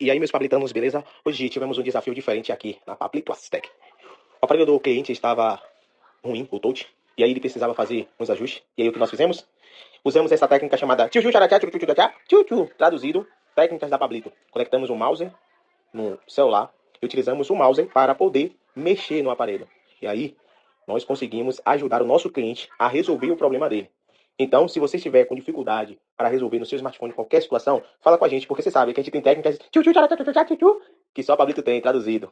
E aí, meus pablitanos, beleza? Hoje tivemos um desafio diferente aqui na Pablito Aztec. O aparelho do cliente estava ruim, o touch, e aí ele precisava fazer uns ajustes. E aí o que nós fizemos? Usamos essa técnica chamada tchu tchu tcharachá, tchu tchu tcharachá, tchu tchu, traduzido, técnicas da Pablito. Conectamos o mouse no celular e utilizamos o mouse para poder mexer no aparelho. E aí nós conseguimos ajudar o nosso cliente a resolver o problema dele. Então, se você estiver com dificuldade para resolver no seu smartphone qualquer situação, fala com a gente, porque você sabe que a gente tem técnicas tchu tchu tcharachá, tchu tchu tchu tchu, que só a Pablito tem traduzido.